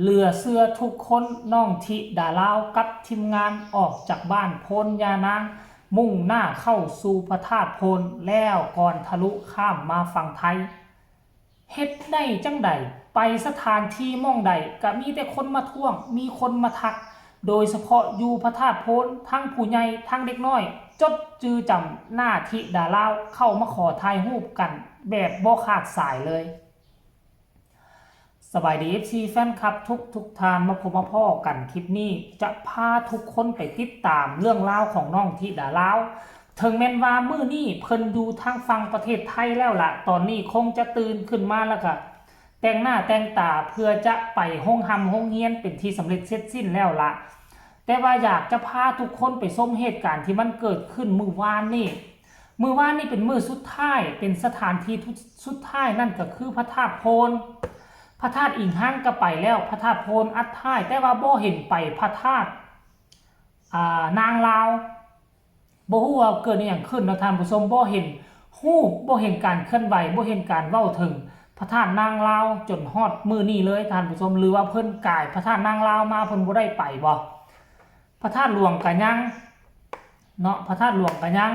เหลือเสื้อทุกคนน้องทิดาลาวกับทีมงานออกจากบ้านโพนยานางมุ่งหน้าเข้าสู่พระธาตุโพนแล้วก่อนทะลุข้ามมาฝั่งไทยเฮ็ดได้จังใดไปสถานที่ม่องใดก็มีแต่คนมาท่วงมีคนมาทักโดยเฉพาะอยู่พระธาตุโพนทั้งผู้ใหญ่ทั้งเด็กน้อยจดจือจำหน้าทิดาลาวเข้ามาขอถ่ายรูปกันแบบบ่ขาดสายเลยสบายดี FC แฟนคลับทุกทานมาพบมาพ่อกันคลิปนี้จะพาทุกคนไปติดตามเรื่องราวของน้องธิดาลาวถึงแม้นว่ามื้อนี้เพิ่นอยู่ทางฝั่งประเทศไทยแล้วล่ะตอนนี้คงจะตื่นขึ้นมาแล้วก็แต่งหน้าแต่งตาเพื่อจะไปห้องเฮียนเป็นที่สำเร็จเสร็จสิ้นแล้วล่ะแต่ว่าอยากจะพาทุกคนไปชมเหตุการณ์ที่มันเกิดขึ้นมื้อวานนี่เป็นมื้อสุดท้ายเป็นสถานที่สุดท้ายนั่นก็คือพระธาตุโพนพระธาตุอิงห้างก็ไปแล้วพระธาตุโพนอัดท้ายแต่ว่าบ่เห็นไปพระธาตุนางลาวบ่ฮู้ว่าเกิดอย่างขึ้นนะท่านผู้ชมบ่เห็นรูปบ่เห็นการเคลื่อนไหวบ่เห็นการเว้าถึงพระธาตุนางลาวจนฮอดมื้อนี้เลยท่านผู้ชมหรือว่าเพิ่นกายพระธาตุนางลาวมาเพิ่นบ่ได้ไปบ่พระธาตุหลวงก็ยังเนาะพระธาตุหลวงก็ยัง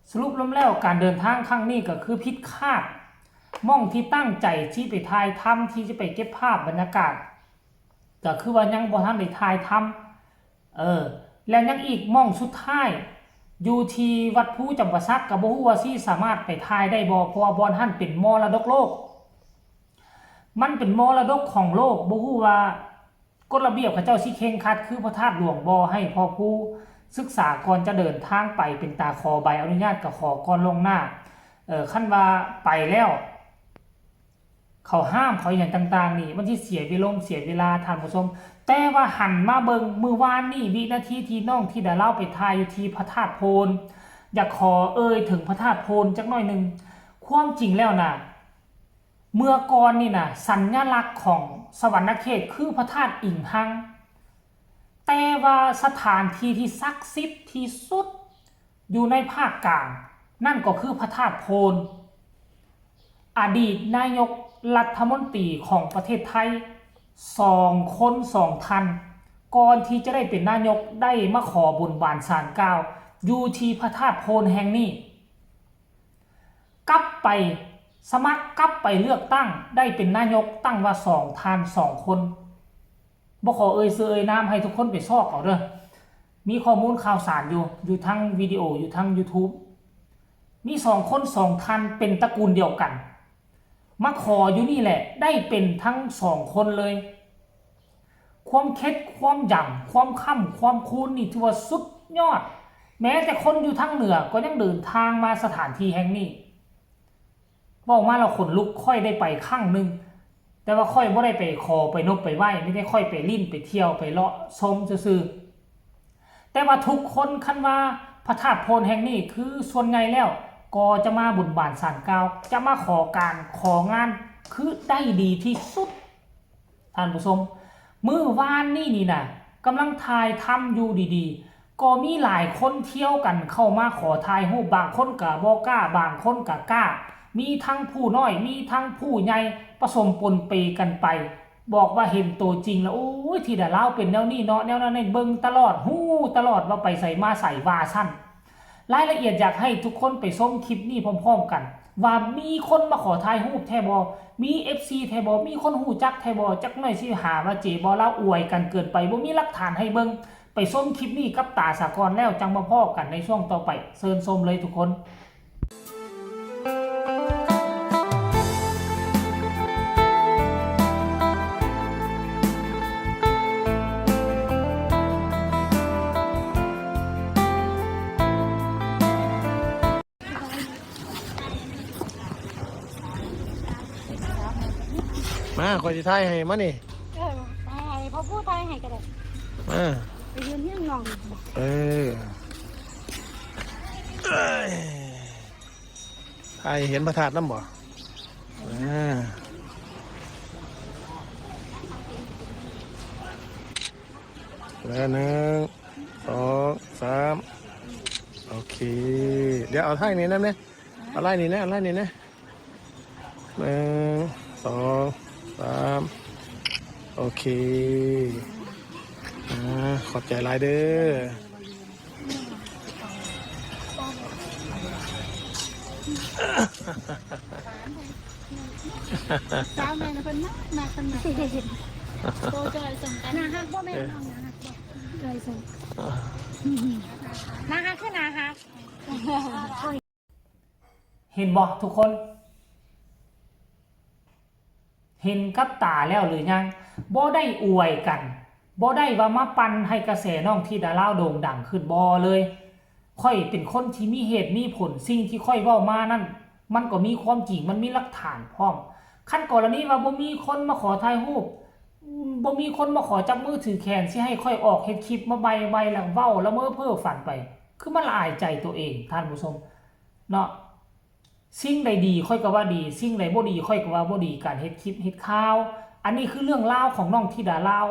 สรุปแล้วการเดินทางครั้งนี้ก็คือผิดคาดม่องที่ตั้งใจที่ไปถ่ายทำที่จะไปเก็บภาพบรรยากาศก็คือว่ายังบ่ทันได้ถ่ายทำแล้วยังอีกม่องสุดท้ายอยู่ที่วัดภูจำปาสักก็บ่ฮู้ว่าสิสามารถไปถ่ายได้บ่เพราะว่าบ่อนหั่นเป็นมรดกโลกมันเป็นมรดกของโลกบ่ฮู้ว่ากฎระเบียบเขาเจ้าสิเคร่งครัดคือพระธาตุหลวงบ่ให้พอผู้ศึกษาก่อนจะเดินทางไปเป็นตาขอใบอนุญาตก็ขอก่อนลงหน้าคันว่าไปแล้วเขาห้ามเขาอย่างต่างๆนี่มันที่เสียเวลาท่านผู้ชมแต่ว่าหันมาเบิงมือวานนี่วินาทีที่น้องที่ได้เล่าไปทายอยู่ที่พระธาตุโพนอยากขอถึงพระธาตุโพนจักหน่อยหนึ่งความจริงแล้วนะเมื่อก่อนนี่นะสัญลักษณ์ของสวรรณเขตคือพระธาตุอิงหังแต่ว่าสถานที่ที่ศักดิ์สิทธิ์ที่สุดอยู่ในภาคกลางนั่นก็คือพระธาตุโพนอดีตนายกรัฐมนตรีของประเทศไทย2 คน2 ท่านก่อนที่จะได้เป็นนายกได้มาขอบุญบานศาลกล่าวอยู่ที่พระธาตุโพนแห่งนี้กลับไปสมัครกลับไปเลือกตั้งได้เป็นนายกตั้งว่า2 ท่าน 2 คนบ่ขอซื้อน้ำให้ทุกคนไปซอกเอาเด้อมีข้อมูลข่าวสารอยู่ทั้งวิดีโออยู่ทั้ง YouTube มี2 คน 2 ท่านเป็นตระกูลเดียวกันมาขออยู่นี่แหละได้เป็นทั้ง2 คนเลยความเคล็ดความหยั่งความค่ำความคูณนี่ถือว่าสุดยอดแม้แต่คนอยู่ทางเหนือก็ยังเดินทางมาสถานที่แห่งนี้บอกมาเราขนลุกค่อยได้ไปครั้งหนึ่งแต่ว่าค่อยไม่ได้ไปขอไปนบไปไหว้ไม่ได้ค่อยไปลิ้นไปเที่ยวไปเลาะชมซื่อแต่ว่าทุกคนคันว่าพระธาตุโพนแห่งนี้คือส่วนใหญ่แล้วก็จะมาบุญบานศาลกล่าวจะมาของานคือได้ดีที่สุดท่านผู้ชมมื้อวานนี่นะกำลังถ่ายทำอยู่ดีๆก็มีหลายคนเที่ยวกันเข้ามาขอถ่ายรูปบางคนก็บ่กล้าบางคนก็กล้ามีทั้งผู้น้อยมีทั้งผู้ใหญ่ผสมปนเปกันไปบอกว่าเห็นตัวจริงแล้วโอ้ยที่ดาเล่าเป็นแนวนี้เนาะแนวนั้นเบิ่งตลอดฮู้ตลอดว่าไปใส่มาใส่ว่าสั้นรายละเอียดอยากให้ทุกคนไปชมคลิปนี้พร้อมๆกันว่ามีคนมาขอถ่ายรูปแท้บ่มี FC แท้บ่มีคนฮู้จักแท้บ่จักหน่อยสิหาว่าเจบ่เล่าอวยกันเกินไปบ่มีหลักฐานให้เบิ่งไปชมคลิปนี้กับตาสากลแล้วจังมาพ้อกันในช่วงต่อไปเชิญชมเลยทุกคนมาคอยที่ไทยให้มานี่ให้พ่อพูดไทยให้ก็ได้ไปยืนที่น้องไทยเห็นพระธาตุน้ำบ่แล้ว1 2 3โอเคเดี๋ยวเอาไทยนี่นะเนี่ยเอาไล่นี่นะเอาไล่นี่นะ1 2 3 โอเคขอบใจหลายเด้อ สาวแม่เป็นมาคนมาโตจอยส่งกันนาฮักบ่แม่น้องนาฮักบ่จอยส่งนาฮักคือนาฮัก เห็นบอกทุกคน เห็นกับตาแล้วหรือยังบ่ได้อวยกันบ่ได้ว่ามาปั่นให้กระแสน้องที่ดาราโด่งดังขึ้นบ่เลยค่อยเป็นคนที่มีเหตุมีผลสิ่งที่ค่อยเว้ามานั่นมันก็มีความจริงมันมีหลักฐานพร้อมขั้นกรณีว่าบ่มีคนมาขอถ่ายรูปบ่มีคนมาขอจับมือถือแขนสิให้ค่อยออกเฮ็ดคลิปมาใบแล้วเว้าแล้วเพ้อฝันไปคือมันละอายใจตัวเองท่านผู้ชมเนาะสิ่งใดดีค่อยก็ว่าดีสิ่งใดบ่ดีค่อยก็ว่าบ่ดีการเฮ็ดคลิปเฮ็ดข่าวอันนี้คือเรื่องราวของน้องธิดาลาว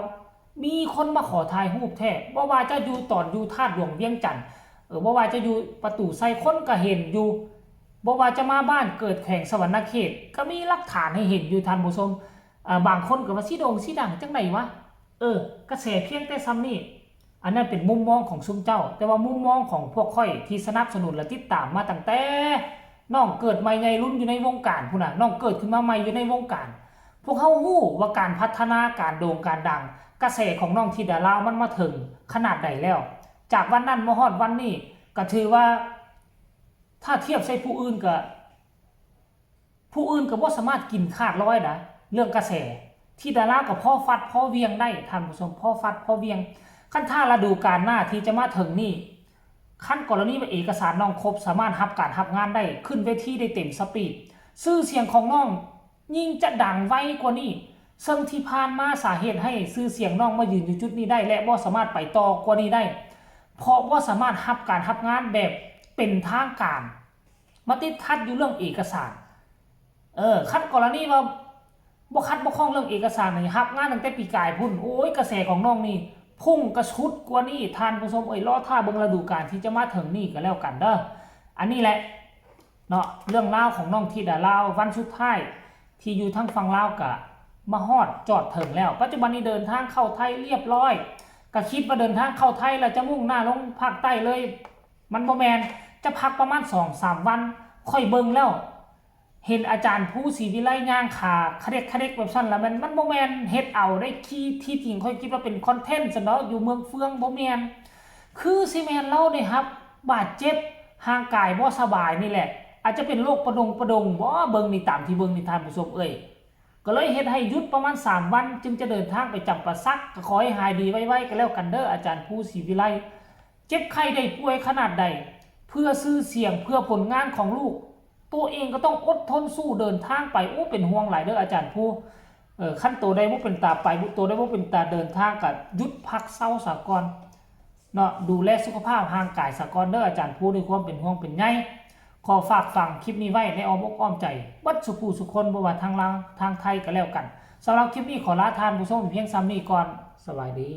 มีคนมาขอถ่ายรูปแท้บ่ว่าจะอยู่ตอนอยู่ธาตุหลวงเวียงจันทน์บ่ว่าจะอยู่ประตูไซคนก็เห็นอยู่บ่ว่าจะมาบ้านเกิดแข่งสวรรณเขตก็มีหลักฐานให้เห็นอยู่ท่านผู้ชมบางคนก็ว่าสิโด่งสิดังจังไดวะกระแสเพียงแต่ซ้ำนี่อันนั้นเป็นมุมมองของซุมเจ้าแต่ว่ามุมมองของพวกค่อยที่สนับสนุนและติดตามมาตั้งแต่น้องเกิดใหม่ใหญ่รุ่นอยู่ในวงการพุ่นน่ะน้องเกิดขึ้นมาใหม่อยู่ในวงการพวกเฮาฮู้ว่าการพัฒนาการโด่งการดังกระแสของน้องธิดาลาวมันมาถึงขนาดใดแล้วจากวันนั้นมาฮอดวันนี้ก็ถือว่าถ้าเทียบใส่ผู้อื่นก็บ่สามารถกินขาดร้อยนะเรื่องกระแสธิดาลาวก็พอฟัดพอเวียงได้ท่านผู้ชมพอฟัดพอเวียงขั้นถ้าฤดูกาลหน้าที่จะมาถึงนี่ขั้นกรณีว่าเอกสารน้องครบสามารถรับงานได้ขึ้นเวทีได้เต็มสปีดชื่อเสียงของน้องยิ่งจะดังไวกว่านี้ซึ่งที่ผ่านมาสาเหตุให้ชื่อเสียงน้องมายืนอยู่จุดนี้ได้และบ่สามารถไปต่อกว่านี้ได้เพราะบ่สามารถรับงานแบบเป็นทางการมาติดขัดอยู่เรื่องเอกสารขั้นกรณีว่าบ่คัดบ่คล้องเรื่องเอกสารนี่รับงานตั้งแต่ปีกายพุ่นโอ้ยกระแสของน้องนี่พุ่งกระชุดกว่านี้ท่านผู้ชมรอท่าเบิ่งฤดูกาลที่จะมาถึงนี่ก็แล้วกันเด้ออันนี้แหละเนาะเรื่องราวของน้องธิดาลาววันสุดท้ายที่อยู่ทางฝั่งลาวก็มาฮอดจอดถึงแล้วปัจจุบันนี้เดินทางเข้าไทยเรียบร้อยก็คิดว่าเดินทางเข้าไทยแล้วจะมุ่งหน้าลงภาคใต้เลยมันบ่แม่นจะพักประมาณ 2-3 วันค่อยเบิ่งแล้วเห็นอาจารย์ผู้ศรีวิไลย่างขาคเด็กแบบซั่นแล้วมันบ่แม่นเฮ็ดเอาได้ที่จริงค่อยคิดว่าเป็นคอนเทนต์ซะเนาะอยู่เมืองเฟืองบ่แม่นคือสิแม่นเราเนี่ยครับบาดเจ็บห่างกายบ่สบายนี่แหละอาจจะเป็นโรคประดงบ่เบิ่งนี่ตามที่เบิ่งนี่ท่านผู้ชมก็เลยเฮ็ดให้หยุดประมาณ3วันจึงจะเดินทางไปจำปาสักก็ขอให้หายดีไวๆก็แล้วกันเด้ออาจารย์ผู้ศรีวิไลเจ็บไข้ได้ป่วยขนาดใดเพื่อชื่อเสียงเพื่อผลงานของลูกตัวเองก็ต้องอดทนสู้เดินทางไปเป็นห่วงหลายเด้ออาจารย์ผู้ขั้นโตได้บ่เป็นตาไปโตได้บ่เป็นตาเดินทางก็หยุดพักเศร้าซะก่อนเนาะดูแลสุขภาพร่างกายซะก่อนเด้ออาจารย์ผู้ด้วยความเป็นห่วงเป็นใยขอฝากฟังคลิปนี้ไว้ในอ้อมอกอ้อมใจบัดสุผู้สุคนบ่ว่าทางลาวทางไทยก็แล้วกันสำหรับคลิปนี้ขอลาท่านผู้ชมเพียงซ้ำนี้ก่อนสวัสดี